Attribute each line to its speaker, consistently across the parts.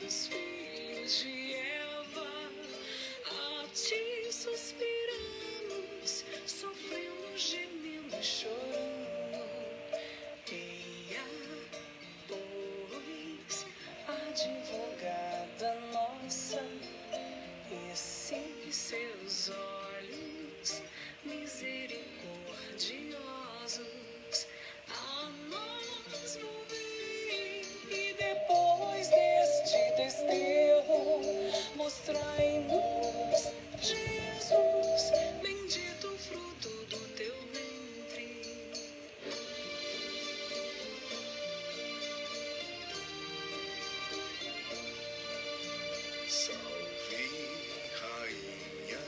Speaker 1: dos filhos de Eva, a ti suspiramos, sofrendo, gemendo e chorando. Eia, pois, advogada nossa, esses seus olhos misericordiosos a nós volvei, e depois deste desterro mostrai-nos Jesus, bendito o fruto do teu ventre.
Speaker 2: Salve, Rainha,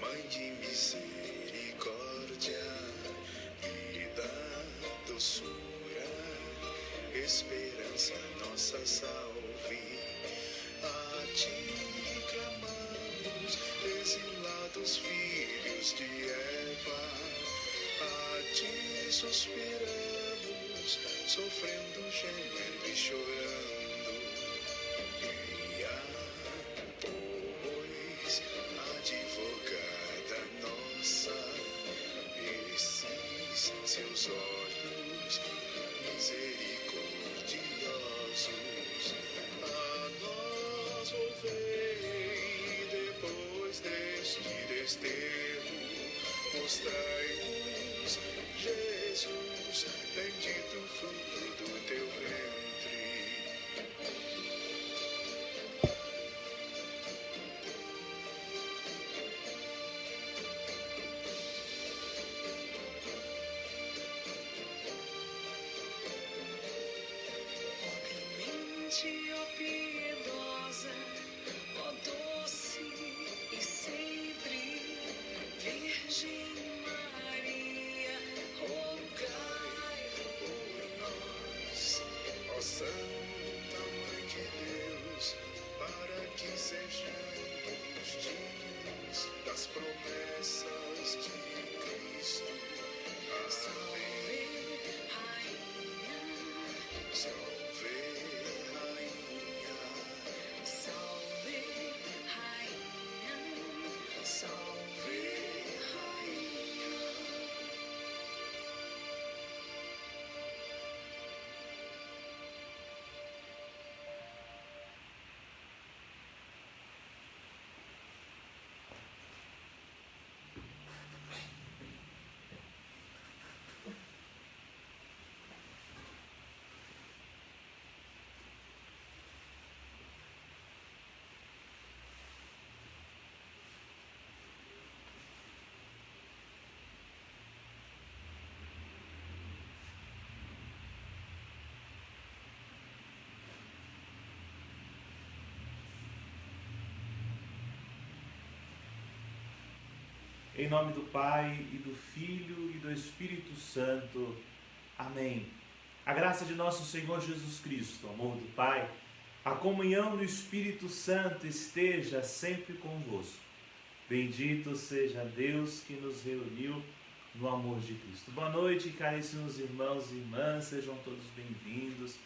Speaker 2: Mãe de misericórdia, vida, doçura, esperança nossa, salve. A ti clamamos, exilados filhos de Eva, a ti suspiramos, sofrendo, gemendo e chorando. Eia, pois, advogada nossa, esses seus olhos misericordiosos a nós volvei, depois deste desterro mostrai-nos Jesus, bendito o fruto do teu ventre.
Speaker 1: Ó piedosa, ó doce e sempre Virgem Maria, rogai por nós.
Speaker 2: Ó Santa Mãe de Deus, para que sejamos dignos das promessas de Cristo.
Speaker 1: Salve, Rainha,
Speaker 2: Salve, Rainha,
Speaker 1: salve, Rainha, salve, Rainha.
Speaker 3: Em nome do Pai, e do Filho, e do Espírito Santo. Amém. A graça de nosso Senhor Jesus Cristo, o amor do Pai, a comunhão do Espírito Santo esteja sempre convosco. Bendito seja Deus que nos reuniu no amor de Cristo. Boa noite, caríssimos irmãos e irmãs, sejam todos bem-vindos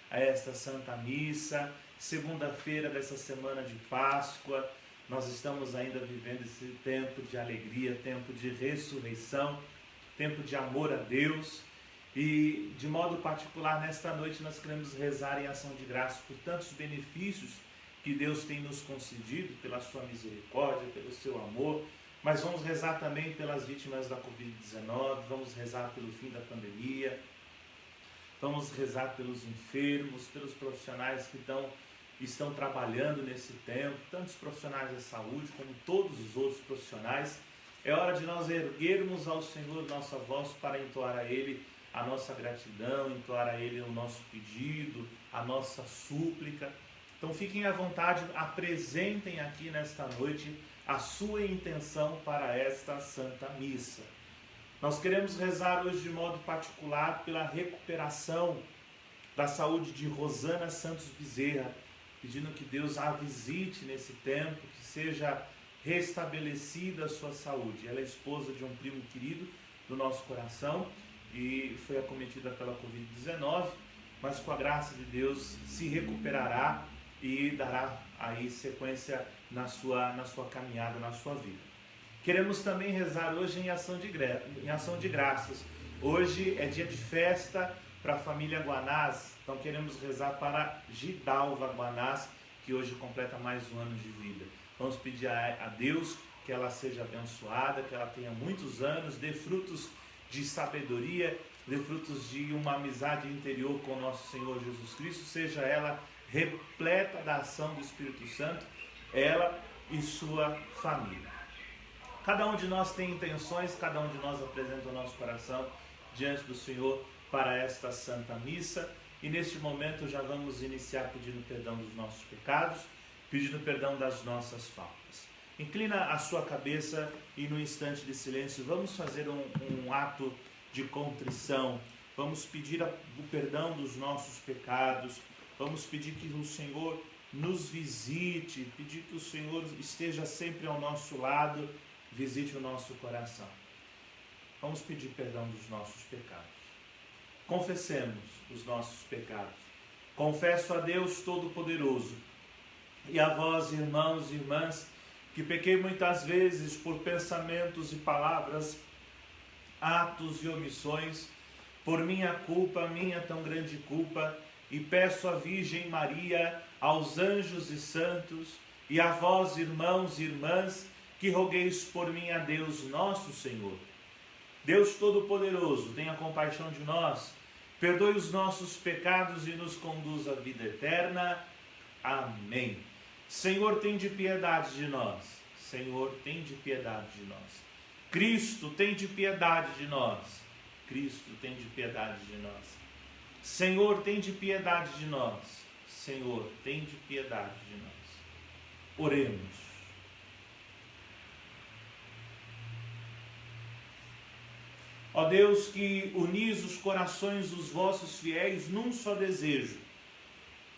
Speaker 3: a esta Santa Missa, segunda-feira dessa semana de Páscoa. Nós estamos ainda vivendo esse tempo de alegria, tempo de ressurreição, tempo de amor a Deus. E de modo particular, nesta noite nós queremos rezar em ação de graça por tantos benefícios que Deus tem nos concedido, pela sua misericórdia, pelo seu amor. Mas vamos rezar também pelas vítimas da Covid-19, vamos rezar pelo fim da pandemia, vamos rezar pelos enfermos, pelos profissionais que estão trabalhando nesse tempo, tantos profissionais da saúde como todos os outros profissionais. É hora de nós erguermos ao Senhor nossa voz para entoar a Ele a nossa gratidão, entoar a Ele o nosso pedido, a nossa súplica. Então fiquem à vontade, apresentem aqui nesta noite a sua intenção para esta Santa Missa. Nós queremos rezar hoje de modo particular pela recuperação da saúde de Rosana Santos Bezerra, pedindo que Deus a visite nesse tempo, que seja restabelecida a sua saúde. Ela é esposa de um primo querido do nosso coração e foi acometida pela Covid-19, mas com a graça de Deus se recuperará e dará aí sequência na sua caminhada, na sua vida. Queremos também rezar hoje em ação de graças. Hoje é dia de festa para a família Guanás, então queremos rezar para Gidalva Guanás, que hoje completa mais um ano de vida. Vamos pedir a Deus que ela seja abençoada, que ela tenha muitos anos, dê frutos de sabedoria, dê frutos de uma amizade interior com o nosso Senhor Jesus Cristo, seja ela repleta da ação do Espírito Santo, ela e sua família. Cada um de nós tem intenções, cada um de nós apresenta o nosso coração diante do Senhor para esta Santa Missa, e neste momento já vamos iniciar pedindo perdão dos nossos pecados, pedindo perdão das nossas faltas. Inclina a sua cabeça e no instante de silêncio vamos fazer um ato de contrição, vamos pedir o perdão dos nossos pecados, vamos pedir que o Senhor nos visite, pedir que o Senhor esteja sempre ao nosso lado, visite o nosso coração. Vamos pedir perdão dos nossos pecados. Confessemos os nossos pecados. Confesso a Deus Todo-Poderoso e a vós, irmãos e irmãs, que pequei muitas vezes por pensamentos e palavras, atos e omissões, por minha culpa, minha tão grande culpa, e peço à Virgem Maria, aos anjos e santos, e a vós, irmãos e irmãs, que rogueis por mim a Deus nosso Senhor. Deus Todo-Poderoso, tenha compaixão de nós, perdoe os nossos pecados e nos conduz à vida eterna. Amém. Senhor, tem de piedade de nós. Senhor, tem de piedade de nós. Cristo, tem de piedade de nós. Cristo, tem de piedade de nós. Senhor, tem de piedade de nós. Senhor, tem de piedade de nós. Oremos. Ó Deus, que unis os corações dos vossos fiéis num só desejo,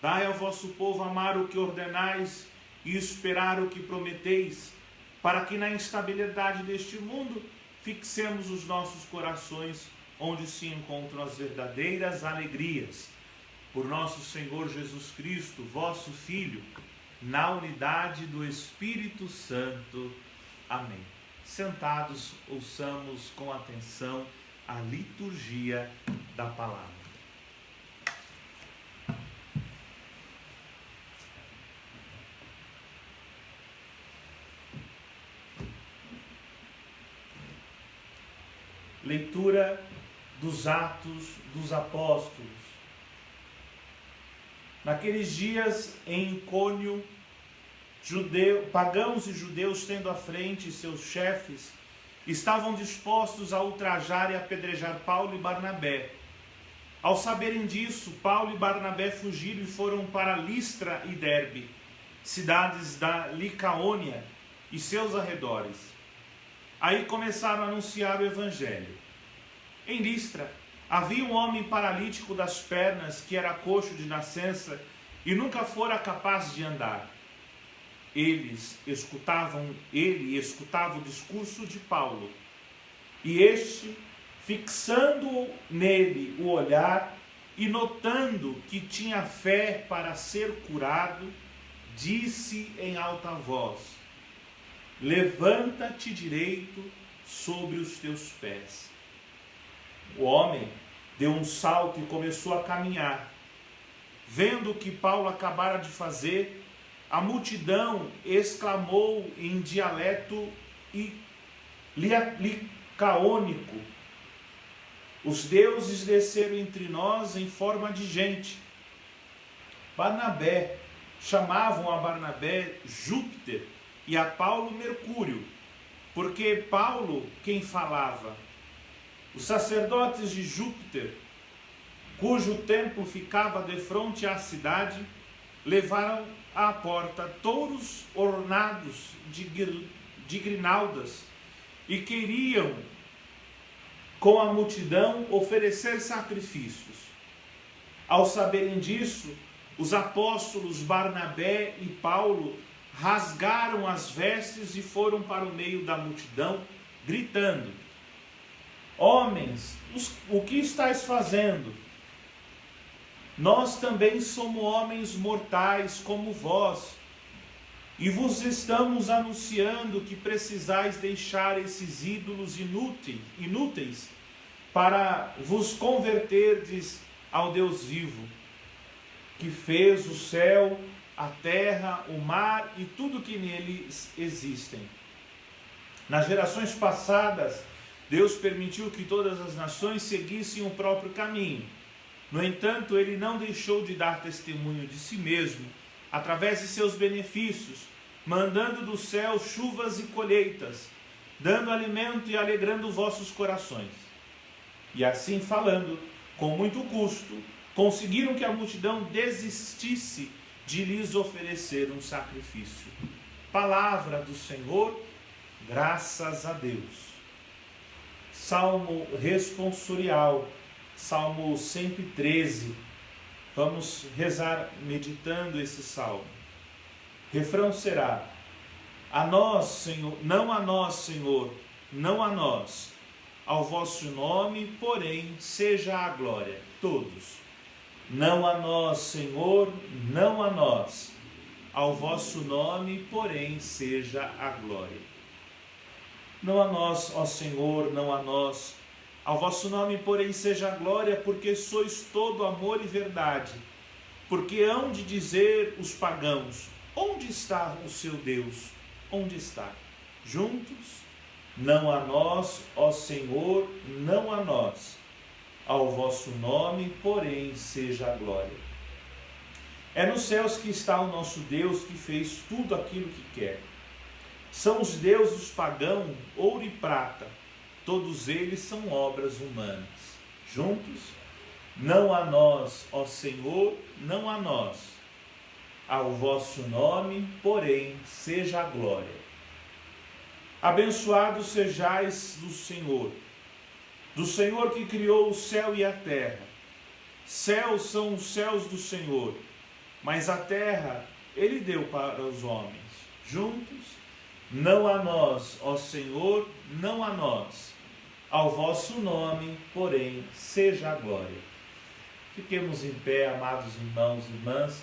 Speaker 3: dai ao vosso povo amar o que ordenais e esperar o que prometeis, para que na instabilidade deste mundo fixemos os nossos corações onde se encontram as verdadeiras alegrias. Por nosso Senhor Jesus Cristo, vosso Filho, na unidade do Espírito Santo. Amém. Sentados, ouçamos com atenção a liturgia da palavra. Leitura dos Atos dos Apóstolos. Naqueles dias, em Icônio, pagãos e judeus, tendo à frente seus chefes, estavam dispostos a ultrajar e apedrejar Paulo e Barnabé. Ao saberem disso, Paulo e Barnabé fugiram e foram para Listra e Derbe, cidades da Licaônia e seus arredores. Aí começaram a anunciar o evangelho. Em Listra havia um homem paralítico das pernas, que era coxo de nascença e nunca fora capaz de andar. Ele escutava o discurso de Paulo, e este, fixando nele o olhar e notando que tinha fé para ser curado, disse em alta voz: levanta-te direito sobre os teus pés. O homem deu um salto e começou a caminhar. Vendo o que Paulo acabara de fazer, a multidão exclamou em dialeto licaônico: os deuses desceram entre nós em forma de gente. Chamavam a Barnabé Júpiter e a Paulo Mercúrio, porque Paulo quem falava. Os sacerdotes de Júpiter, cujo templo ficava defronte à cidade, levaram à porta touros ornados de grinaldas e queriam, com a multidão, oferecer sacrifícios. Ao saberem disso, os apóstolos Barnabé e Paulo rasgaram as vestes e foram para o meio da multidão, gritando: homens, o que estáis fazendo? nós também somos homens mortais como vós, e vos estamos anunciando que precisais deixar esses ídolos inúteis para vos converterdes ao Deus vivo, que fez o céu, a terra, o mar e tudo que neles existem. Nas gerações passadas, Deus permitiu que todas as nações seguissem o próprio caminho. No entanto, Ele não deixou de dar testemunho de si mesmo, através de seus benefícios, mandando do céu chuvas e colheitas, dando alimento e alegrando vossos corações. E assim falando, com muito custo, conseguiram que a multidão desistisse de lhes oferecer um sacrifício. Palavra do Senhor, graças a Deus. Salmo responsorial, Salmo 113. Vamos rezar meditando esse salmo. Refrão será: a nós, Senhor, não a nós, Senhor, não a nós. Ao vosso nome, porém, seja a glória. Todos. Não a nós, Senhor, não a nós. Ao vosso nome, porém, seja a glória. Não a nós, ó Senhor, não a nós. Ao vosso nome, porém, seja a glória, porque sois todo amor e verdade. Porque hão de dizer os pagãos: onde está o seu Deus? Onde está? Juntos? Não a nós, ó Senhor, não a nós. Ao vosso nome, porém, seja a glória. É nos céus que está o nosso Deus, que fez tudo aquilo que quer. São os deuses pagãos, ouro e prata, todos eles são obras humanas. Juntos? Não a nós, ó Senhor, não a nós. Ao vosso nome, porém, seja a glória. Abençoados sejais do Senhor que criou o céu e a terra. Céus são os céus do Senhor, mas a terra Ele deu para os homens. Juntos? Não a nós, ó Senhor, não a nós. Ao vosso nome, porém, seja a glória. Fiquemos em pé, amados irmãos e irmãs.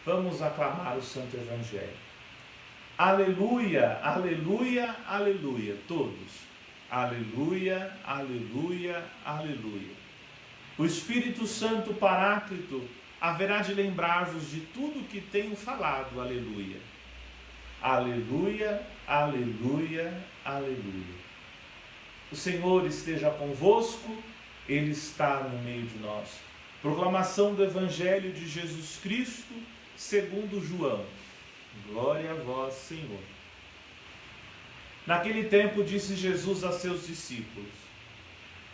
Speaker 3: Vamos aclamar o Santo Evangelho. Aleluia, aleluia, aleluia. Todos. Aleluia, aleluia, aleluia. O Espírito Santo Paráclito haverá de lembrar-vos de tudo que tenho falado. Aleluia. Aleluia, aleluia, aleluia. O Senhor esteja convosco, Ele está no meio de nós. Proclamação do Evangelho de Jesus Cristo, segundo João. Glória a vós, Senhor. Naquele tempo disse Jesus a seus discípulos: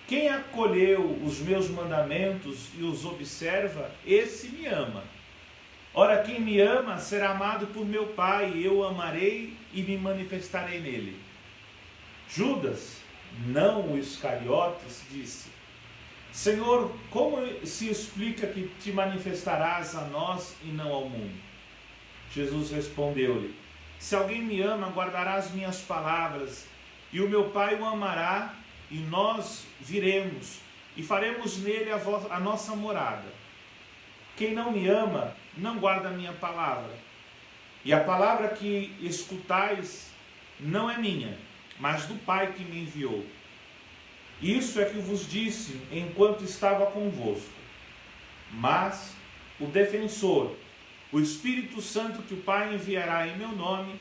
Speaker 3: quem acolheu os meus mandamentos e os observa, esse me ama. Ora, quem me ama será amado por meu Pai, e eu o amarei e me manifestarei nele. Judas, não o Iscariotes, disse: Senhor, como se explica que te manifestarás a nós e não ao mundo? Jesus respondeu-lhe: se alguém me ama, guardará as minhas palavras, e o meu Pai o amará, e nós viremos, e faremos nele a nossa morada. Quem não me ama, não guarda a minha palavra. E a palavra que escutais não é minha, mas do Pai que me enviou. Isso é que vos disse enquanto estava convosco. Mas o defensor, o Espírito Santo que o Pai enviará em meu nome,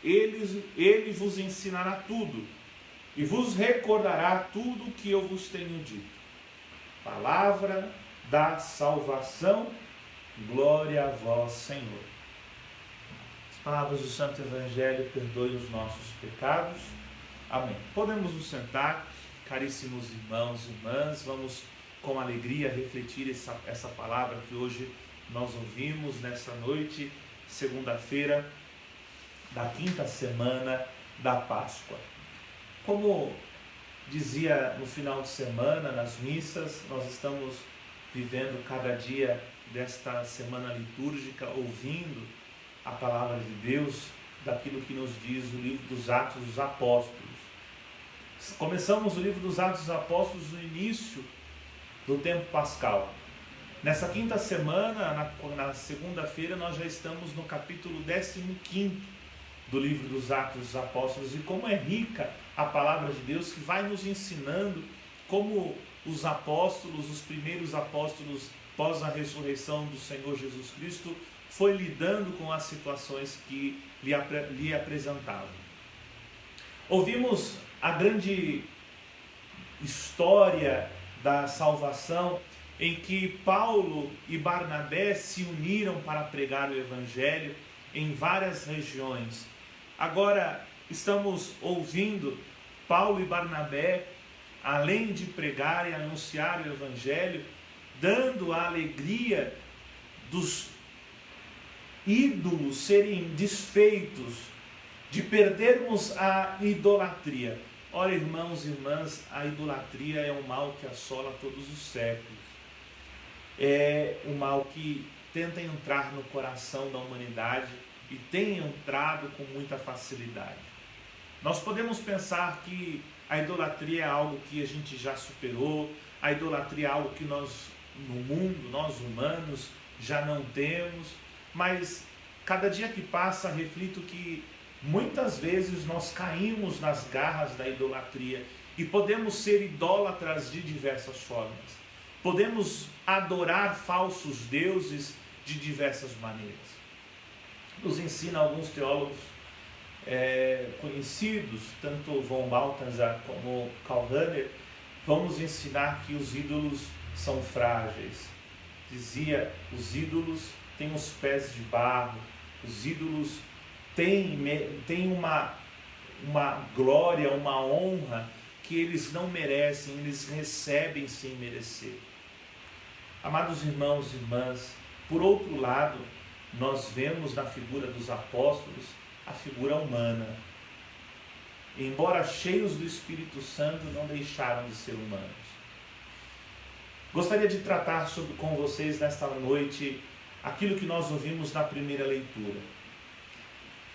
Speaker 3: ele vos ensinará tudo e vos recordará tudo o que eu vos tenho dito. Palavra da salvação, glória a vós, Senhor. As palavras do Santo Evangelho perdoem os nossos pecados. Amém. Podemos nos sentar, caríssimos irmãos e irmãs, vamos com alegria refletir essa palavra que hoje nós ouvimos nessa noite, segunda-feira da quinta semana da Páscoa. Como dizia no final de semana, nas missas, nós estamos vivendo cada dia desta semana litúrgica, ouvindo a palavra de Deus, daquilo que nos diz o livro dos Atos dos Apóstolos. Começamos o livro dos Atos dos Apóstolos no início do tempo pascal. Nessa quinta semana, na segunda-feira, nós já estamos no capítulo 15 do livro dos Atos dos Apóstolos, e como é rica a palavra de Deus, que vai nos ensinando como os apóstolos, os primeiros apóstolos pós a ressurreição do Senhor Jesus Cristo, foi lidando com as situações que lhe apresentavam. Ouvimos a grande história da salvação, em que Paulo e Barnabé se uniram para pregar o Evangelho em várias regiões. Agora estamos ouvindo Paulo e Barnabé, além de pregar e anunciar o Evangelho, dando a alegria dos ídolos serem desfeitos, de perdermos a idolatria. Ora, irmãos e irmãs, a idolatria é um mal que assola todos os séculos. É um mal que tenta entrar no coração da humanidade e tem entrado com muita facilidade. Nós podemos pensar que a idolatria é algo que a gente já superou, a idolatria é algo que nós, no mundo, nós humanos, já não temos, mas cada dia que passa, reflito que muitas vezes nós caímos nas garras da idolatria e podemos ser idólatras de diversas formas. Podemos adorar falsos deuses de diversas maneiras. Nos ensina alguns teólogos conhecidos, tanto von Balthasar como Karl Rahner, vamos ensinar que os ídolos são frágeis. Dizia, os ídolos têm os pés de barro, os ídolos têm uma glória, uma honra que eles não merecem, eles recebem sem merecer. Amados irmãos e irmãs, por outro lado, nós vemos na figura dos apóstolos a figura humana. Embora cheios do Espírito Santo, não deixaram de ser humanos. Gostaria de tratar com vocês nesta noite aquilo que nós ouvimos na primeira leitura.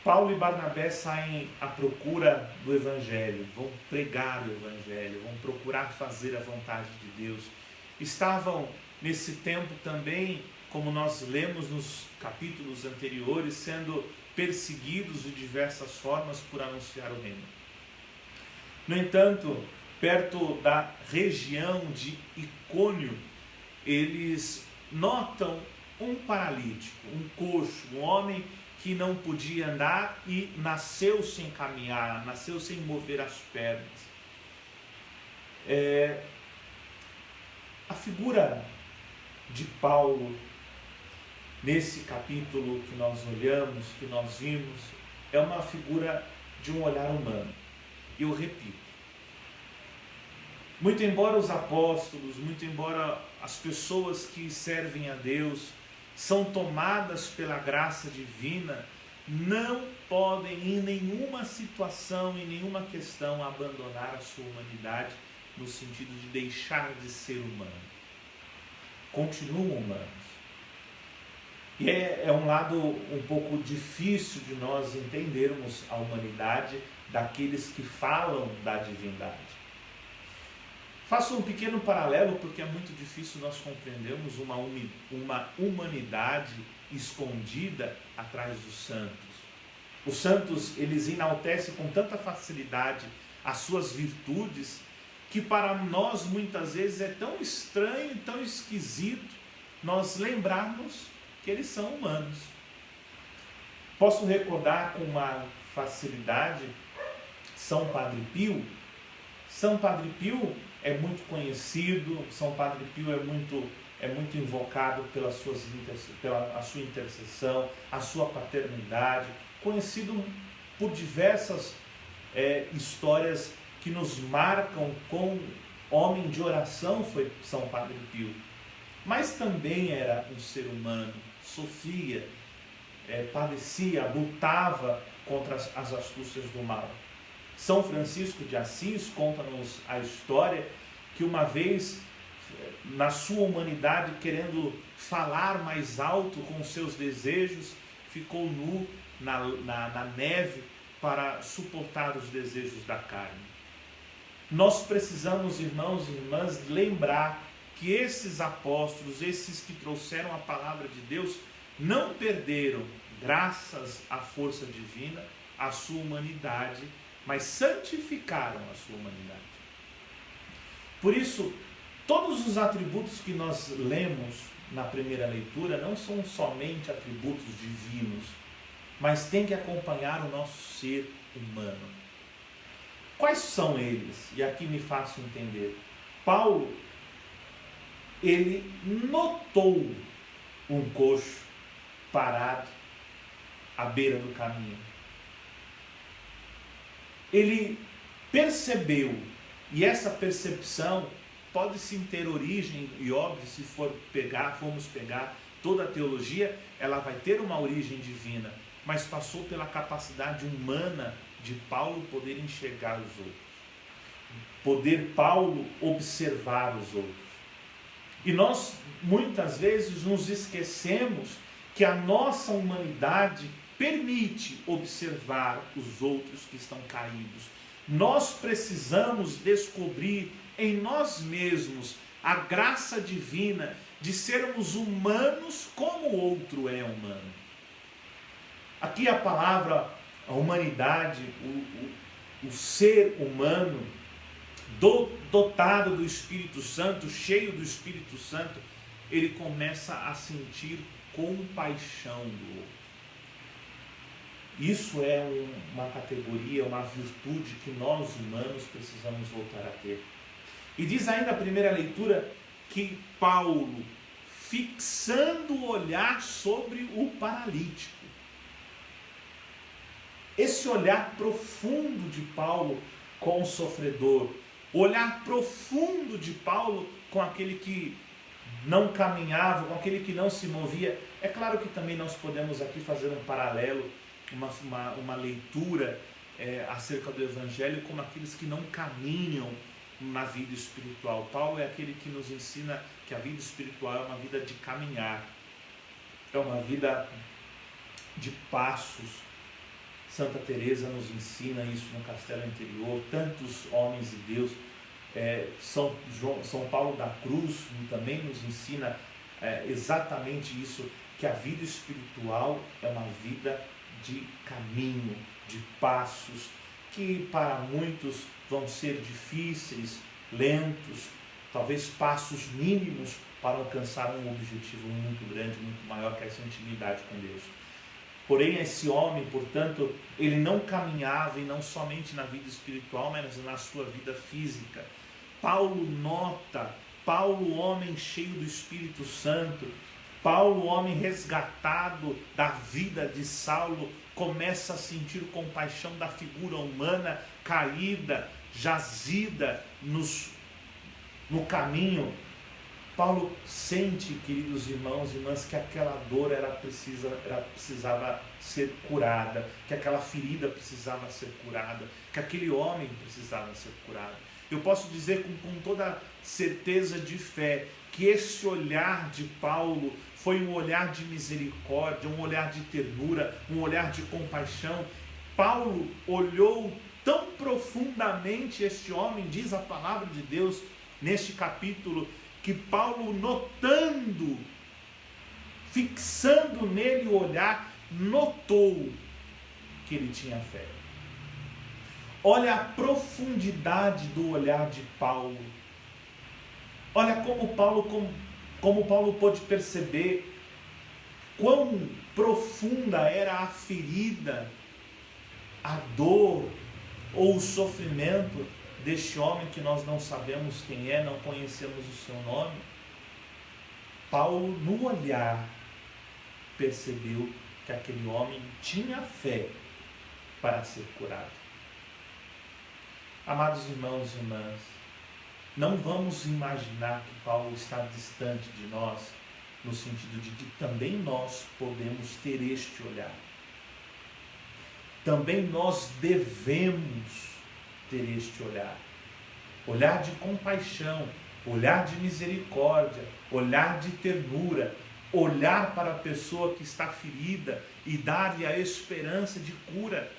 Speaker 3: Paulo e Barnabé saem à procura do Evangelho, vão pregar o Evangelho, vão procurar fazer a vontade de Deus. Estavam nesse tempo também, como nós lemos nos capítulos anteriores, sendo perseguidos de diversas formas por anunciar o reino. No entanto, perto da região de Icônio, eles notam um paralítico, um coxo, um homem que não podia andar e nasceu sem caminhar, nasceu sem mover as pernas. A figura de Paulo, nesse capítulo que nós olhamos, que nós vimos, é uma figura de um olhar humano. Eu repito, muito embora os apóstolos, muito embora as pessoas que servem a Deus são tomadas pela graça divina, não podem em nenhuma situação, em nenhuma questão, abandonar a sua humanidade, no sentido de deixar de ser humano. Continuam humanos. E é um lado um pouco difícil de nós entendermos a humanidade daqueles que falam da divindade. Faço um pequeno paralelo, porque é muito difícil nós compreendermos uma humanidade escondida atrás dos santos. Os santos, eles enaltecem com tanta facilidade as suas virtudes, que para nós muitas vezes é tão estranho, tão esquisito nós lembrarmos que eles são humanos. Posso recordar com uma facilidade São Padre Pio. São Padre Pio é muito conhecido, São Padre Pio é muito invocado pela sua intercessão, a sua paternidade, conhecido por diversas histórias que nos marcam com homem de oração foi São Padre Pio. Mas também era um ser humano, sofria, padecia, lutava contra as astúcias do mal. São Francisco de Assis conta-nos a história que uma vez, na sua humanidade, querendo falar mais alto com os seus desejos, ficou nu na neve para suportar os desejos da carne. Nós precisamos, irmãos e irmãs, lembrar que esses apóstolos, esses que trouxeram a palavra de Deus, não perderam, graças à força divina, a sua humanidade, mas santificaram a sua humanidade. Por isso, todos os atributos que nós lemos na primeira leitura não são somente atributos divinos, mas tem que acompanhar o nosso ser humano. Quais são eles? E aqui me faço entender. Paulo, ele notou um coxo parado à beira do caminho. Ele percebeu, e essa percepção pode sim ter origem, e óbvio, se formos pegar toda a teologia, ela vai ter uma origem divina, mas passou pela capacidade humana de Paulo poder enxergar os outros, poder Paulo observar os outros. E nós muitas vezes nos esquecemos que a nossa humanidade permite observar os outros que estão caídos. Nós precisamos descobrir em nós mesmos a graça divina de sermos humanos como o outro é humano. Aqui a palavra, a humanidade, o ser humano, dotado do Espírito Santo, cheio do Espírito Santo, ele começa a sentir compaixão do outro. Isso é uma categoria, uma virtude que nós humanos precisamos voltar a ter. E diz ainda a primeira leitura que Paulo, fixando o olhar sobre o paralítico, esse olhar profundo de Paulo com o sofredor, o olhar profundo de Paulo com aquele que não caminhava, com aquele que não se movia. É claro que também nós podemos aqui fazer um paralelo, uma leitura acerca do Evangelho como aqueles que não caminham na vida espiritual. Paulo é aquele que nos ensina que a vida espiritual é uma vida de caminhar, é uma vida de passos. Santa Teresa nos ensina isso no Castelo Interior, tantos homens de Deus, São Paulo da Cruz também nos ensina exatamente isso, que a vida espiritual é uma vida de caminho, de passos, que para muitos vão ser difíceis, lentos, talvez passos mínimos para alcançar um objetivo muito grande, muito maior, que é essa intimidade com Deus. Porém, esse homem, portanto, ele não caminhava, e não somente na vida espiritual, mas na sua vida física. Paulo nota, Paulo, homem cheio do Espírito Santo, Paulo, homem resgatado da vida de Saulo, começa a sentir compaixão da figura humana caída, jazida no caminho. Paulo sente, queridos irmãos e irmãs, que aquela dor precisava ser curada, que aquela ferida precisava ser curada, que aquele homem precisava ser curado. Eu posso dizer com toda certeza de fé que esse olhar de Paulo foi um olhar de misericórdia, um olhar de ternura, um olhar de compaixão. Paulo olhou tão profundamente este homem, diz a palavra de Deus neste capítulo, que Paulo, notando, fixando nele o olhar, notou que ele tinha fé. Olha a profundidade do olhar de Paulo. Olha como Paulo pôde perceber quão profunda era a ferida, a dor ou o sofrimento deste homem que nós não sabemos quem é, não conhecemos o seu nome. Paulo, no olhar, percebeu que aquele homem tinha fé para ser curado. Amados irmãos e irmãs, não vamos imaginar que Paulo está distante de nós, no sentido de que também nós podemos ter este olhar. Também nós devemos ter este olhar. Olhar de compaixão, olhar de misericórdia, olhar de ternura, olhar para a pessoa que está ferida e dar-lhe a esperança de cura.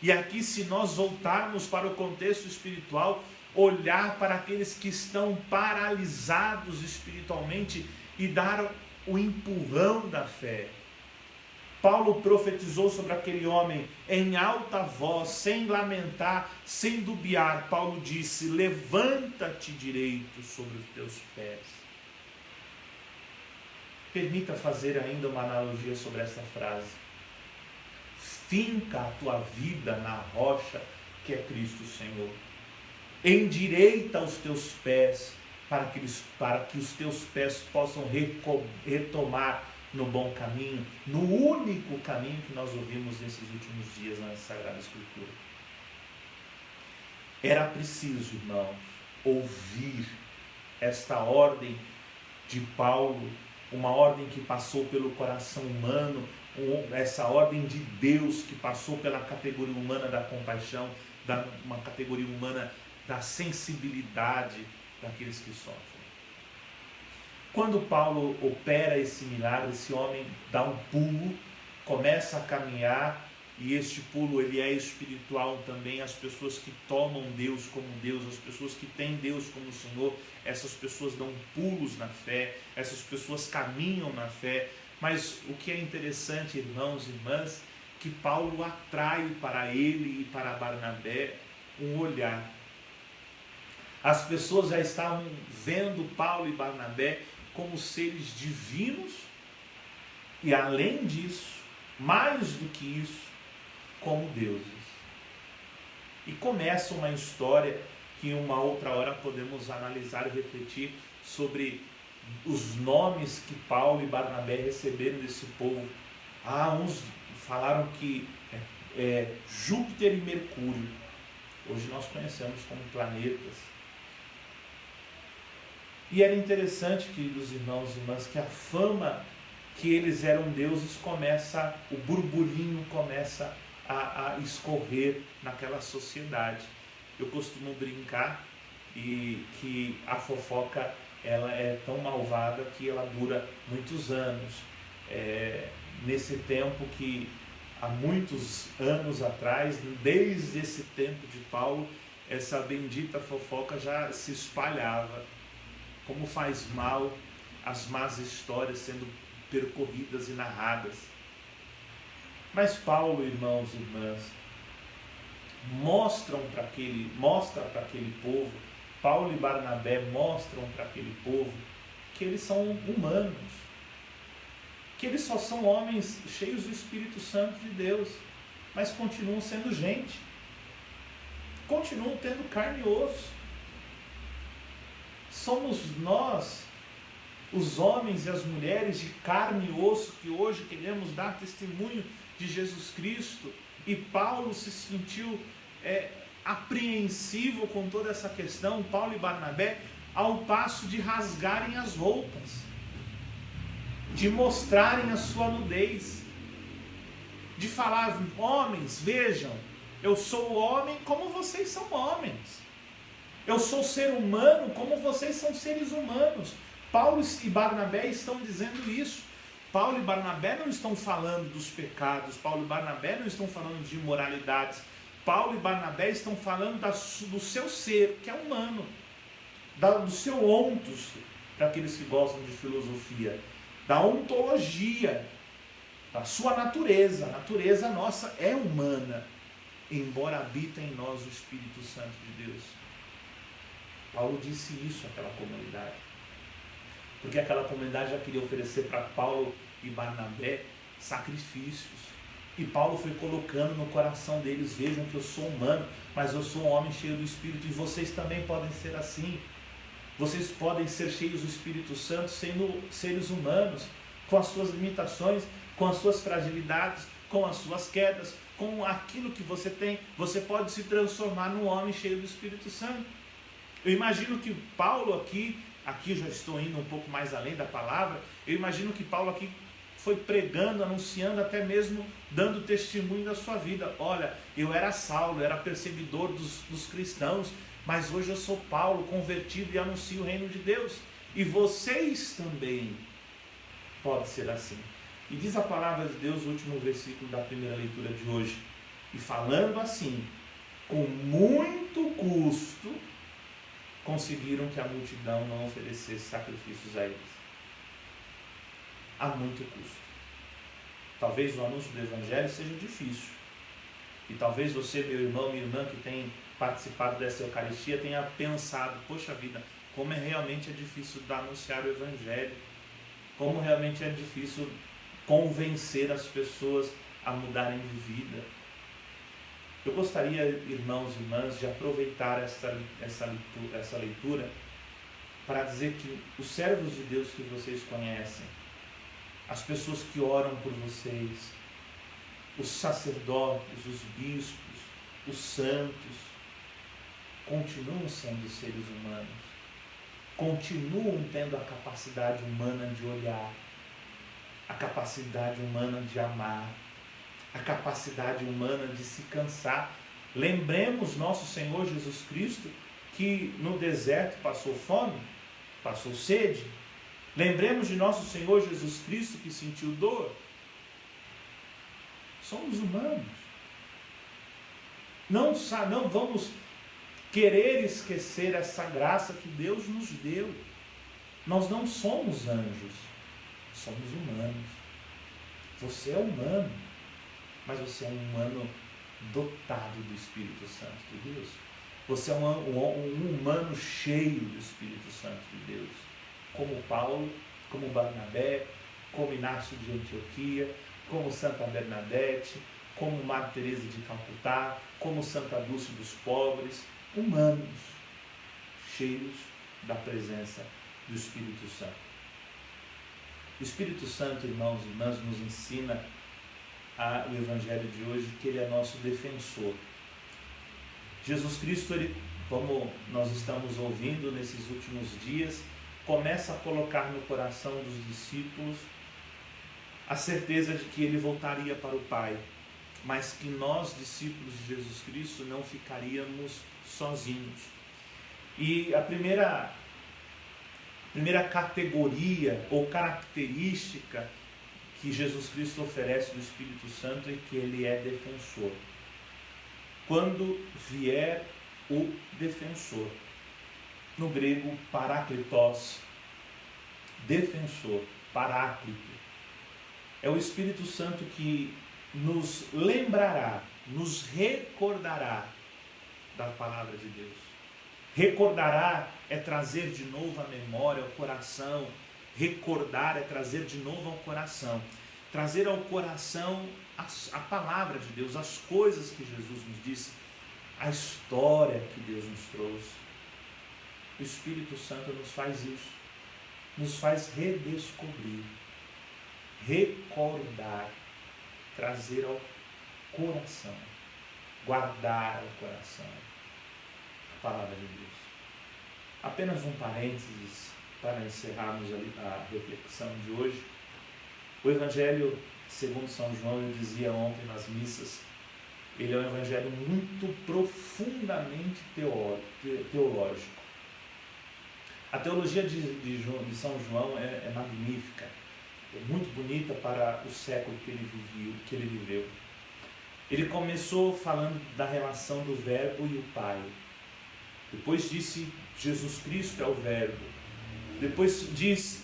Speaker 3: E aqui, se nós voltarmos para o contexto espiritual, olhar para aqueles que estão paralisados espiritualmente e dar o empurrão da fé. Paulo profetizou sobre aquele homem em alta voz, sem lamentar, sem dubiar. Paulo disse: levanta-te direito sobre os teus pés. Permita fazer ainda uma analogia sobre essa frase. Finca a tua vida na rocha que é Cristo Senhor. Endireita os teus pés para que os teus pés possam retomar no bom caminho, no único caminho que nós ouvimos nesses últimos dias na Sagrada Escritura. Era preciso, irmãos, ouvir esta ordem de Paulo, uma ordem que passou pelo coração humano, essa ordem de Deus que passou pela categoria humana da compaixão, uma categoria humana da sensibilidade daqueles que sofrem. Quando Paulo opera esse milagre, esse homem dá um pulo, começa a caminhar, e este pulo ele é espiritual também. As pessoas que tomam Deus como Deus, as pessoas que têm Deus como Senhor, essas pessoas dão pulos na fé, essas pessoas caminham na fé. Mas o que é interessante, irmãos e irmãs, que Paulo atrai para ele e para Barnabé um olhar. As pessoas já estavam vendo Paulo e Barnabé como seres divinos e, além disso, mais do que isso, como deuses. E começa uma história que uma outra hora podemos analisar e refletir sobre os nomes que Paulo e Barnabé receberam desse povo. Uns falaram que é Júpiter e Mercúrio. Hoje nós conhecemos como planetas. E era interessante, queridos irmãos e irmãs, que a fama que eles eram deuses o burburinho começa a escorrer naquela sociedade. Eu costumo brincar que a fofoca ela é tão malvada que ela dura muitos anos. Nesse tempo que há muitos anos atrás, desde esse tempo de Paulo, essa bendita fofoca já se espalhava. Como faz mal as más histórias sendo percorridas e narradas. Mas Paulo, irmãos e irmãs, mostra para aquele povo, Paulo e Barnabé mostram para aquele povo que eles são humanos, que eles só são homens cheios do Espírito Santo de Deus, mas continuam sendo gente, continuam tendo carne e osso. Somos nós, os homens e as mulheres de carne e osso, que hoje queremos dar testemunho de Jesus Cristo. E Paulo se sentiu apreensivo com toda essa questão, Paulo e Barnabé, ao passo de rasgarem as roupas, de mostrarem a sua nudez, de falar: homens, vejam, eu sou homem como vocês são homens. Eu sou ser humano como vocês são seres humanos. Paulo e Barnabé estão dizendo isso. Paulo e Barnabé não estão falando dos pecados. Paulo e Barnabé não estão falando de imoralidades. Paulo e Barnabé estão falando do seu ser, que é humano. Do seu ontos, para aqueles que gostam de filosofia. Da ontologia, da sua natureza. A natureza nossa é humana, embora habita em nós o Espírito Santo de Deus. Paulo disse isso àquela comunidade, porque aquela comunidade já queria oferecer para Paulo e Barnabé sacrifícios, e Paulo foi colocando no coração deles: vejam que eu sou humano, mas eu sou um homem cheio do Espírito, e vocês também podem ser assim. Vocês podem ser cheios do Espírito Santo sendo seres humanos, com as suas limitações, com as suas fragilidades, com as suas quedas, com aquilo que você tem. Você pode se transformar num homem cheio do Espírito Santo. Eu imagino que Paulo aqui eu já estou indo um pouco mais além da palavra, eu imagino que Paulo aqui foi pregando, anunciando, até mesmo dando testemunho da sua vida. Olha, eu era Saulo, eu era perseguidor dos cristãos, mas hoje eu sou Paulo, convertido, e anuncio o reino de Deus. E vocês também podem ser assim. E diz a palavra de Deus, o último versículo da primeira leitura de hoje: e falando assim, com muito custo, conseguiram que a multidão não oferecesse sacrifícios a eles. A muito custo. Talvez o anúncio do Evangelho seja difícil. E talvez você, meu irmão, minha irmã, que tem participado dessa Eucaristia, tenha pensado, poxa vida, como realmente é difícil anunciar o Evangelho, como realmente é difícil convencer as pessoas a mudarem de vida. Eu gostaria, irmãos e irmãs, de aproveitar essa leitura para dizer que os servos de Deus que vocês conhecem, as pessoas que oram por vocês, os sacerdotes, os bispos, os santos, continuam sendo seres humanos, continuam tendo a capacidade humana de olhar, a capacidade humana de amar, a capacidade humana de se cansar. Lembremos nosso Senhor Jesus Cristo, que no deserto passou fome, passou sede. Lembremos de nosso Senhor Jesus Cristo, que sentiu dor. Somos humanos. Não vamos querer esquecer essa graça que Deus nos deu. Nós não somos anjos, somos humanos. Você é humano, mas você é um humano dotado do Espírito Santo de Deus. Você é um humano cheio do Espírito Santo de Deus. Como Paulo, como Barnabé, como Inácio de Antioquia, como Santa Bernadette, como Madre Teresa de Calcutá, como Santa Dulce dos Pobres, humanos, cheios da presença do Espírito Santo. O Espírito Santo, irmãos e irmãs, nos ensina o Evangelho de hoje, que Ele é nosso defensor. Jesus Cristo, Ele, como nós estamos ouvindo nesses últimos dias, começa a colocar no coração dos discípulos a certeza de que Ele voltaria para o Pai, mas que nós, discípulos de Jesus Cristo, não ficaríamos sozinhos. E a primeira categoria ou característica que Jesus Cristo oferece do Espírito Santo é que Ele é defensor. Quando vier o defensor, no grego parakletos, defensor, paráclito, é o Espírito Santo que nos lembrará, nos recordará da palavra de Deus. Recordar é trazer de novo à memória, ao coração. Recordar é trazer de novo ao coração. Trazer ao coração a palavra de Deus, as coisas que Jesus nos disse, a história que Deus nos trouxe. O Espírito Santo nos faz isso. Nos faz redescobrir, recordar, trazer ao coração, guardar ao coração a palavra de Deus. Apenas um parênteses para encerrarmos a reflexão de hoje. O Evangelho segundo São João, eu dizia ontem nas missas, ele é um evangelho muito profundamente teológico. A teologia de São João é magnífica, é muito bonita para o século que ele viveu. Ele começou falando da relação do Verbo e o Pai. Depois disse Jesus Cristo é o Verbo. Depois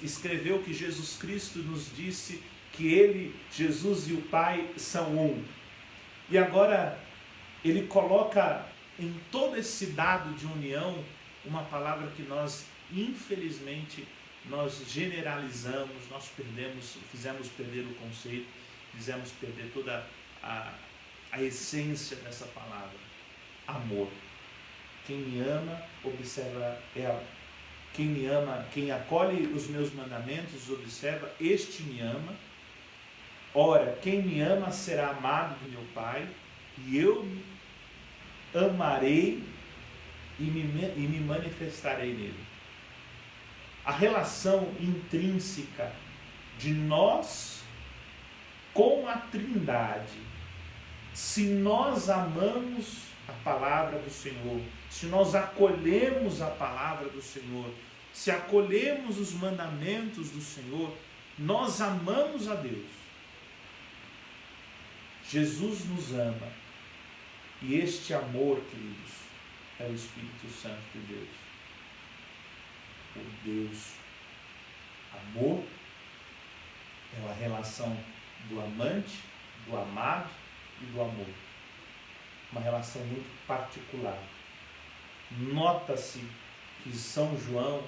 Speaker 3: escreveu que Jesus Cristo nos disse que Ele, Jesus e o Pai são um. E agora ele coloca em todo esse dado de união uma palavra que nós, infelizmente, nós generalizamos, nós fizemos perder o conceito, fizemos perder toda a essência dessa palavra. Amor. Quem me ama, observa ela. Quem me ama, quem acolhe os meus mandamentos, observa, este me ama. Ora, quem me ama será amado do meu Pai, e eu amarei e me manifestarei nele. A relação intrínseca de nós com a Trindade, se nós amamos a palavra do Senhor, se nós acolhemos a palavra do Senhor, se acolhemos os mandamentos do Senhor, nós amamos a Deus. Jesus nos ama, e este amor, queridos, é o Espírito Santo de Deus. por Deus. Amor é a relação do amante, do amado e do amor. Uma relação muito particular. Nota-se que São João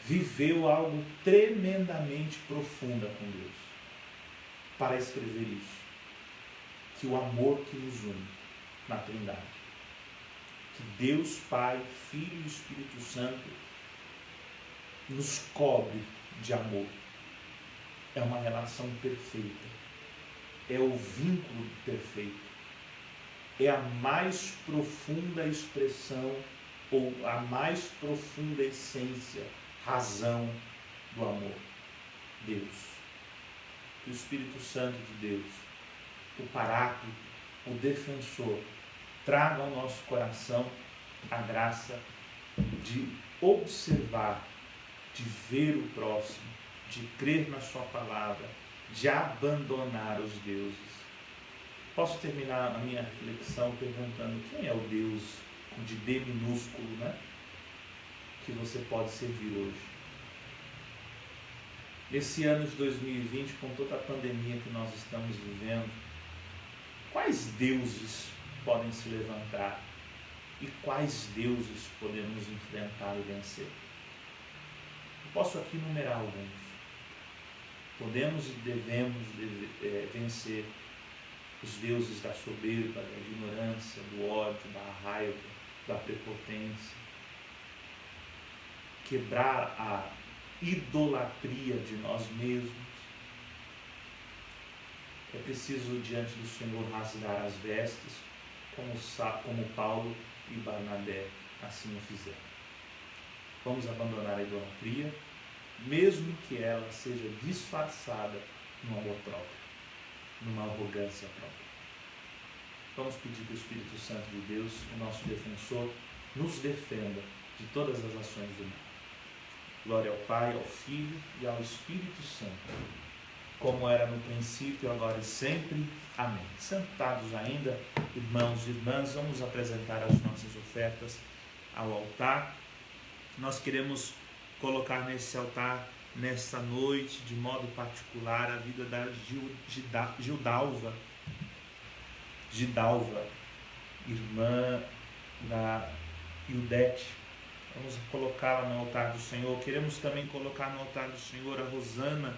Speaker 3: viveu algo tremendamente profundo com Deus para escrever isso. Que o amor que nos une na Trindade. Que Deus Pai, Filho e Espírito Santo nos cobre de amor. É uma relação perfeita. É o vínculo perfeito. É a mais profunda expressão ou a mais profunda essência, razão do amor. Deus. Que o Espírito Santo de Deus, o Paráclito, o Defensor, traga ao nosso coração a graça de observar, de ver o próximo, de crer na sua palavra, de abandonar os deuses. Posso terminar a minha reflexão perguntando quem é o Deus de D minúsculo, né? Que você pode servir hoje. Esse ano de 2020, com toda a pandemia que nós estamos vivendo, quais deuses podem se levantar e quais deuses podemos enfrentar e vencer? Eu posso aqui numerar alguns. Podemos e devemos vencer os deuses da soberba, da ignorância, do ódio, da raiva, da prepotência. Quebrar a idolatria de nós mesmos. É preciso, diante do Senhor, rasgar as vestes, como Paulo e Barnabé assim o fizeram. Vamos abandonar a idolatria, mesmo que ela seja disfarçada no amor próprio, numa arrogância própria. Vamos pedir que o Espírito Santo de Deus, o nosso defensor, nos defenda de todas as ações do mal. Glória ao Pai, ao Filho e ao Espírito Santo, como era no princípio, agora e sempre. Amém. Sentados ainda, irmãos e irmãs, vamos apresentar as nossas ofertas ao altar. Nós queremos colocar nesse altar, nesta noite, de modo particular, a vida da Gidalva, irmã da Ildete. Vamos colocá-la no altar do Senhor. Queremos também colocar no altar do Senhor a Rosana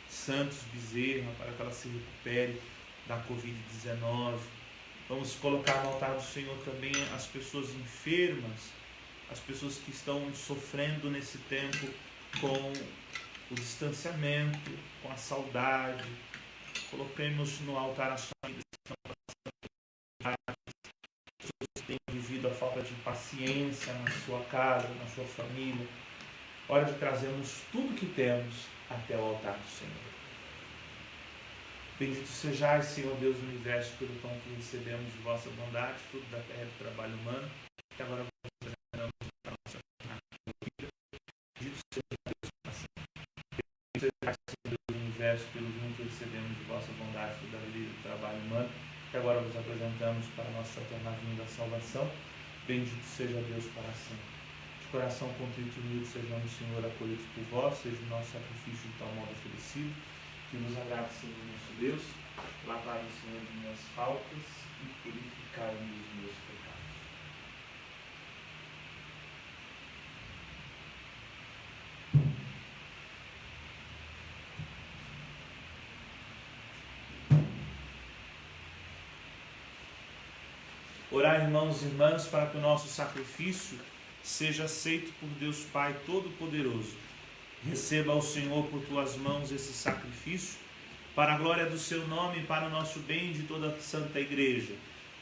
Speaker 3: Santos Bezerra, para que ela se recupere da Covid-19. Vamos colocar no altar do Senhor também as pessoas enfermas, as pessoas que estão sofrendo nesse tempo com o distanciamento, com a saudade. Coloquemos no altar as famílias que têm vivido a falta de paciência na sua casa, na sua família. Hora de trazermos tudo que temos até o altar do Senhor. Bendito sejais, Senhor Deus do Universo, pelo pão que recebemos de vossa bondade, fruto da terra e do trabalho humano, que agora vos apresentamos a nossa vida. Bendito sejais, Senhor Deus do Universo, pelo pão que recebemos de vossa bondade, fruto da vida e do trabalho humano, que agora vos apresentamos para a nossa eterna vinda da salvação. Bendito seja Deus para sempre. De coração contrito e humilde sejamos, Senhor, acolhidos por vós, seja o nosso sacrifício de tal modo oferecido, que nos agrade, Senhor, nosso Deus, lavar o Senhor de minhas faltas e purificar-me dos meus pecados. Orai, irmãos e irmãs, para que o nosso sacrifício seja aceito por Deus Pai Todo-Poderoso. Receba ao Senhor por tuas mãos esse sacrifício, para a glória do seu nome e para o nosso bem de toda a Santa Igreja.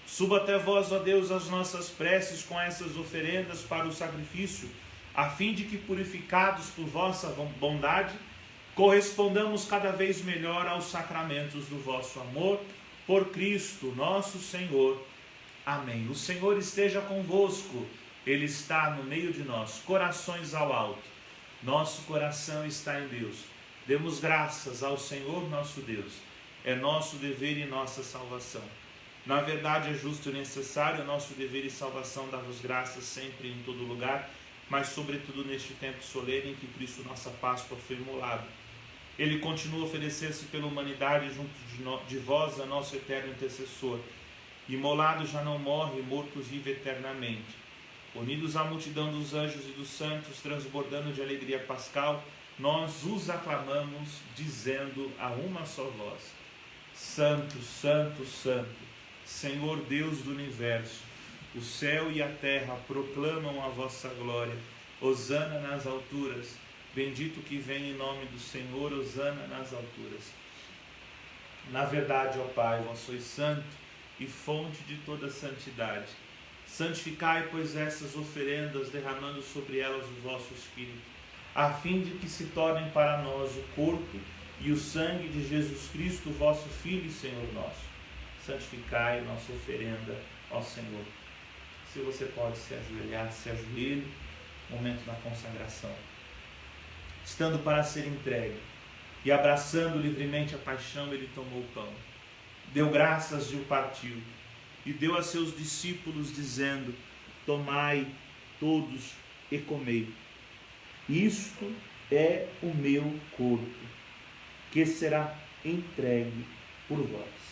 Speaker 3: Suba até vós, ó Deus, as nossas preces com essas oferendas para o sacrifício, a fim de que, purificados por vossa bondade, correspondamos cada vez melhor aos sacramentos do vosso amor, por Cristo nosso Senhor. Amém. O Senhor esteja convosco, Ele está no meio de nós. Corações ao alto. Nosso coração está em Deus. Demos graças ao Senhor nosso Deus. É nosso dever e nossa salvação. Na verdade, é justo e necessário, é nosso dever e salvação dar-vos graças sempre e em todo lugar, mas sobretudo neste tempo solene em que Cristo, nossa Páscoa, foi imolado. Ele continua a oferecer-se pela humanidade junto de vós, a nosso eterno intercessor. Imolado já não morre, morto vive eternamente. Unidos à multidão dos anjos e dos santos, transbordando de alegria pascal, nós os aclamamos, dizendo a uma só voz: Santo, Santo, Santo, Senhor Deus do Universo, o céu e a terra proclamam a vossa glória. Hosana nas alturas, bendito que vem em nome do Senhor, hosana nas alturas. Na verdade, ó Pai, vós sois santo e fonte de toda santidade. Santificai, pois, essas oferendas, derramando sobre elas o vosso Espírito, a fim de que se tornem para nós o corpo e o sangue de Jesus Cristo, vosso Filho e Senhor nosso. Santificai nossa oferenda, ó Senhor. Se você pode se ajoelhar, se ajoelhe, momento da consagração. Estando para ser entregue e abraçando livremente a paixão, ele tomou o pão, deu graças e o partiu, e deu a seus discípulos, dizendo: tomai todos e comei. Isto é o meu corpo, que será entregue por vós.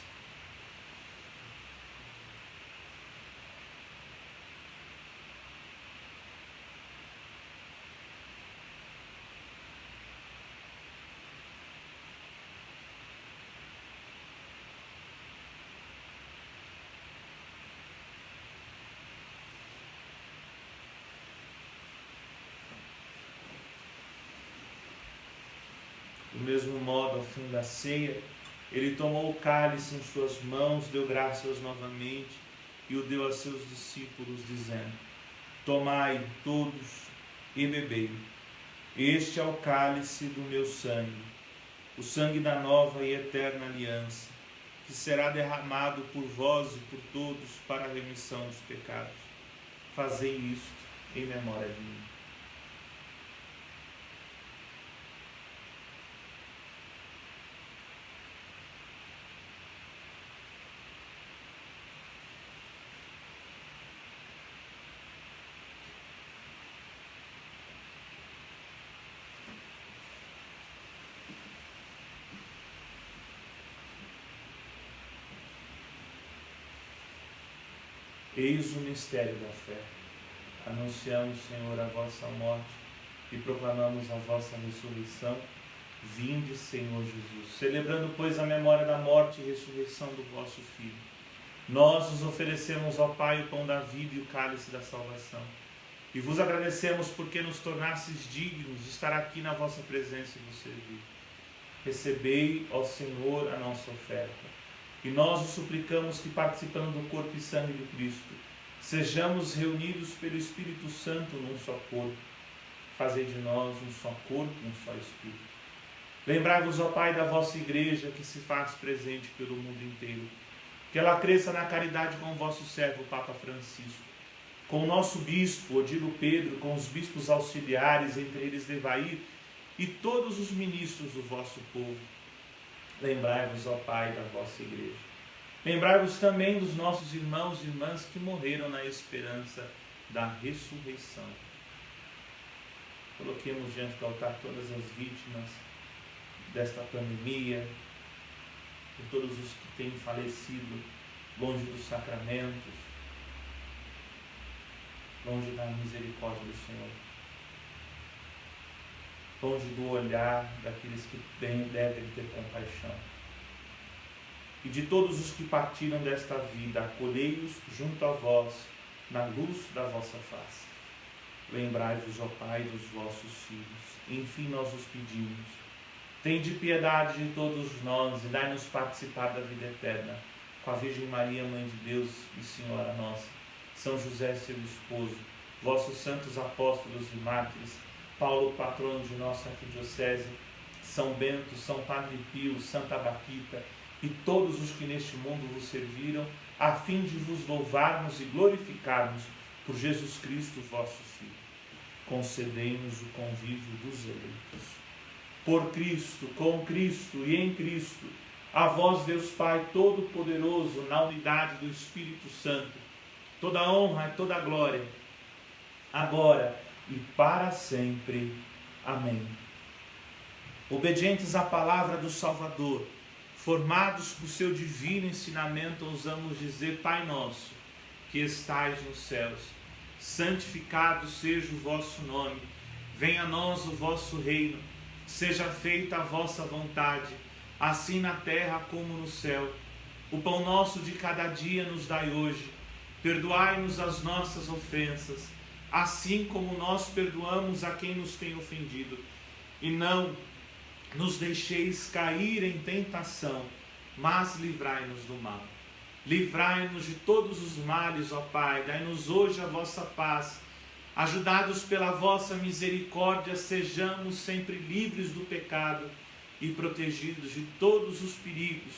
Speaker 3: Do mesmo modo, ao fim da ceia, ele tomou o cálice em suas mãos, deu graças novamente e o deu a seus discípulos, dizendo: tomai todos e bebei. Este é o cálice do meu sangue, o sangue da nova e eterna aliança, que será derramado por vós e por todos para a remissão dos pecados. Fazei isto em memória de mim. Eis o mistério da fé. Anunciamos, Senhor, a vossa morte e proclamamos a vossa ressurreição. Vinde, Senhor Jesus. Celebrando, pois, a memória da morte e ressurreição do vosso Filho, nós os oferecemos ao Pai o pão da vida e o cálice da salvação. E vos agradecemos porque nos tornastes dignos de estar aqui na vossa presença e vos servir. Recebei, ó Senhor, a nossa oferta. E nós os suplicamos que, participando do corpo e sangue de Cristo, sejamos reunidos pelo Espírito Santo num só corpo. Fazei de nós um só corpo, um só Espírito. Lembrai-vos, ó Pai, da vossa Igreja, que se faz presente pelo mundo inteiro. Que ela cresça na caridade com o vosso servo, o Papa Francisco, com o nosso bispo, Odilo Pedro, com os bispos auxiliares, entre eles Devair, e todos os ministros do vosso povo. Lembrai-vos, ó Pai, da vossa Igreja. Lembrai-vos também dos nossos irmãos e irmãs que morreram na esperança da ressurreição. Coloquemos diante do altar todas as vítimas desta pandemia, por todos os que têm falecido longe dos sacramentos, longe da misericórdia do Senhor, longe do olhar daqueles que devem ter compaixão. E de todos os que partiram desta vida, acolhei-os junto a vós, na luz da vossa face. Lembrai-vos, ó Pai, dos vossos filhos. Enfim, nós os pedimos. Tende piedade de todos nós e dai-nos participar da vida eterna. Com a Virgem Maria, Mãe de Deus e Senhora nossa, São José, seu esposo, vossos santos apóstolos e mártires, Paulo, patrono de nossa arquidiocese, São Bento, São Padre Pio, Santa Baquita e todos os que neste mundo vos serviram, a fim de vos louvarmos e glorificarmos por Jesus Cristo, vosso Filho. Concedei-nos o convívio dos eleitos. Por Cristo, com Cristo e em Cristo, a vós, Deus Pai Todo-Poderoso, na unidade do Espírito Santo, toda honra e toda glória, agora e para sempre. Amém. Obedientes à palavra do Salvador, formados por seu divino ensinamento, ousamos dizer: Pai nosso, que estais nos céus, santificado seja o vosso nome, venha a nós o vosso reino, seja feita a vossa vontade, assim na terra como no céu. O pão nosso de cada dia nos dai hoje, perdoai-nos as nossas ofensas, assim como nós perdoamos a quem nos tem ofendido, e não nos deixeis cair em tentação, mas livrai-nos do mal. Livrai-nos de todos os males, ó Pai, dai-nos hoje a vossa paz. Ajudados pela vossa misericórdia, sejamos sempre livres do pecado e protegidos de todos os perigos,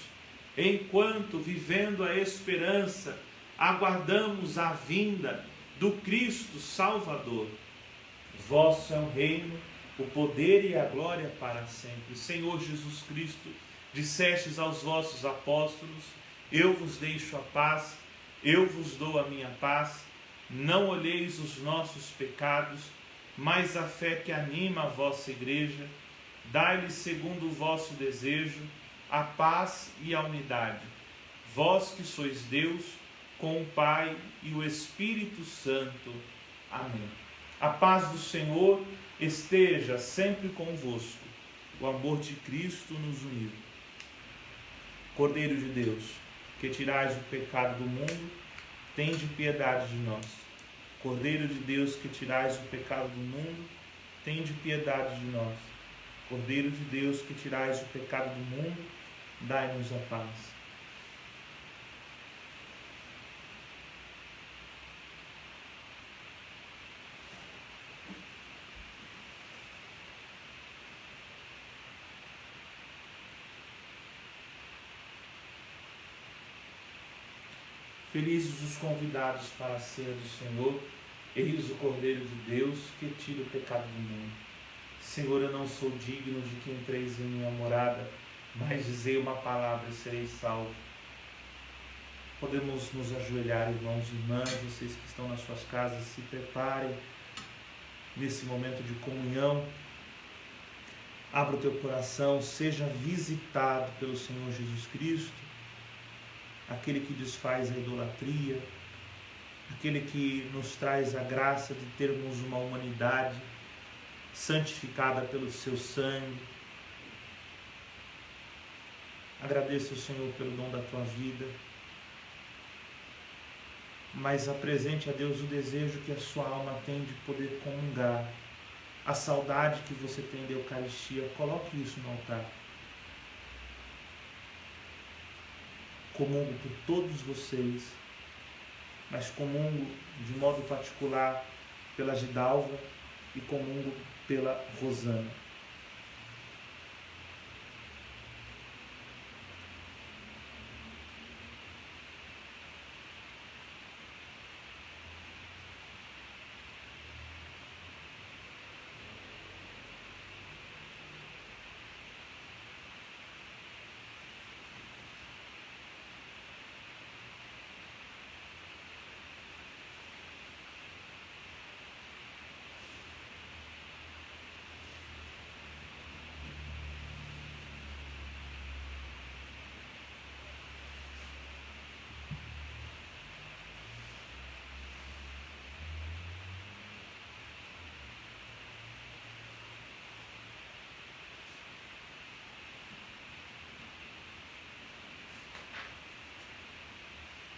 Speaker 3: enquanto, vivendo a esperança, aguardamos a vinda do Cristo Salvador. Vosso é o reino, o poder e a glória para sempre. Senhor Jesus Cristo, dissestes aos vossos apóstolos: eu vos deixo a paz, eu vos dou a minha paz. Não olheis os nossos pecados, mas a fé que anima a vossa igreja. Dai-lhe, segundo o vosso desejo, a paz e a unidade. Vós que sois Deus, com o Pai e o Espírito Santo. Amém. A paz do Senhor esteja sempre convosco. O amor de Cristo nos uniu. Cordeiro de Deus, que tirais o pecado do mundo, tende piedade de nós. Cordeiro de Deus, que tirais o pecado do mundo, tende piedade de nós. Cordeiro de Deus, que tirais o pecado do mundo, dai-nos a paz. Felizes os convidados para a ceia do Senhor, eis o Cordeiro de Deus que tira o pecado do mundo. Senhor, eu não sou digno de que entreis em minha morada, mas dizei uma palavra e serei salvo. Podemos nos ajoelhar, irmãos e irmãs, vocês que estão nas suas casas, se preparem nesse momento de comunhão. Abra o teu coração, seja visitado pelo Senhor Jesus Cristo, aquele que desfaz a idolatria, aquele que nos traz a graça de termos uma humanidade santificada pelo seu sangue. Agradeça ao Senhor pelo dom da tua vida, mas apresente a Deus o desejo que a sua alma tem de poder comungar, a saudade que você tem da Eucaristia. Coloque isso no altar. Comungo por todos vocês, mas comungo de modo particular pela Gidalva e comungo pela Rosana.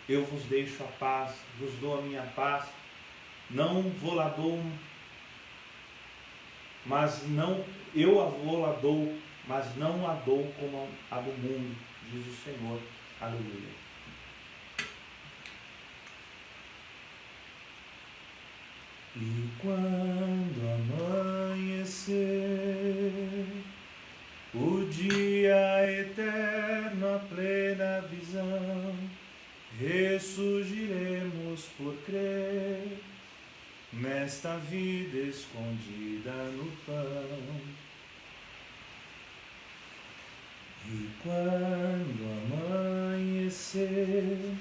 Speaker 3: Eu vos deixo a paz, vos dou a minha paz, não vou lá dou, mas não, eu a vou lá dou, mas não a dou como a do mundo, diz o Senhor. Aleluia. E quando amanhecer, o dia eterno, a plena visão, ressurgiremos por crer nesta vida escondida no pão. E quando amanhecer,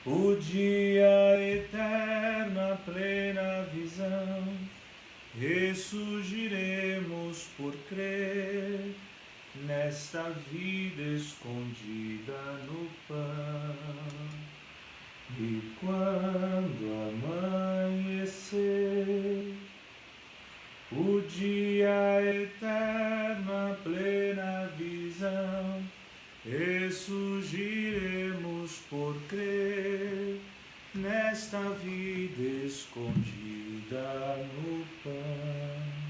Speaker 3: o dia eterno, a plena visão, ressurgiremos por crer nesta vida escondida no pão. E quando amanhecer, o dia eterno, a plena visão, ressurgiremos por crer nesta vida escondida no pão.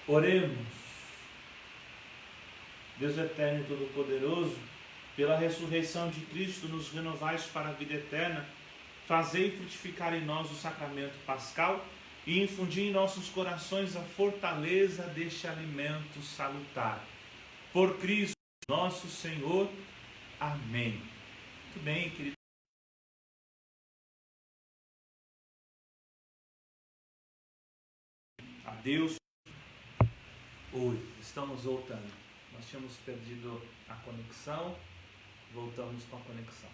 Speaker 3: Oremos. Deus eterno e todo-poderoso, pela ressurreição de Cristo, nos renovais para a vida eterna, fazei frutificar em nós o sacramento pascal e infundir em nossos corações a fortaleza deste alimento salutar. Por Cristo nosso Senhor. Amém. Muito bem, querido. Adeus. Oi, estamos voltando. Nós tínhamos perdido a conexão, voltamos com a conexão.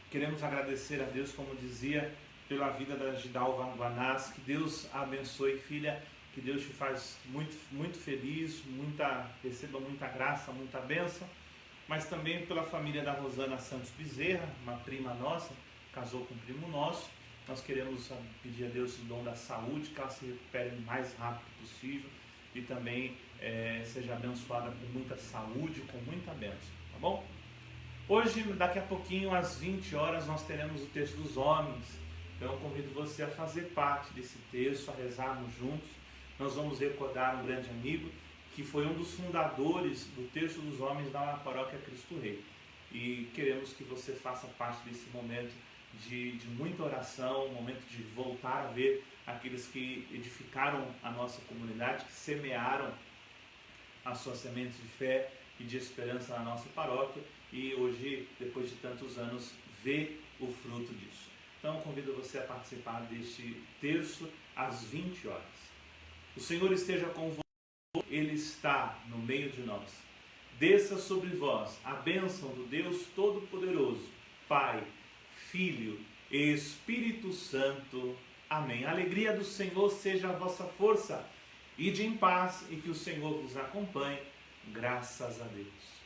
Speaker 3: Queremos agradecer a Deus, como dizia, pela vida da Gidalva Guanás. Que Deus a abençoe, filha. Que Deus te faz muito feliz, receba muita graça, muita bênção. Mas também pela família da Rosana Santos Bezerra, uma prima nossa, casou com um primo nosso. Nós queremos pedir a Deus o dom da saúde, que ela se recupere o mais rápido possível e também seja abençoada com muita saúde, com muita bênção, tá bom? Hoje, daqui a pouquinho, às 20 horas, nós teremos o texto dos homens. Então eu convido você a fazer parte desse texto, a rezarmos juntos. Nós vamos recordar um grande amigo que foi um dos fundadores do texto dos homens da paróquia Cristo Rei. E queremos que você faça parte desse momento de muita oração, um momento de voltar a ver aqueles que edificaram a nossa comunidade, que semearam as suas sementes de fé e de esperança na nossa paróquia e hoje, depois de tantos anos, ver o fruto disso. Então convido você a participar deste terço às 20 horas. O Senhor esteja convosco, Ele está no meio de nós. Desça sobre vós a bênção do Deus Todo-Poderoso, Pai, Filho e Espírito Santo. Amém. A alegria do Senhor seja a vossa força. Ide em paz e que o Senhor vos acompanhe. Graças a Deus.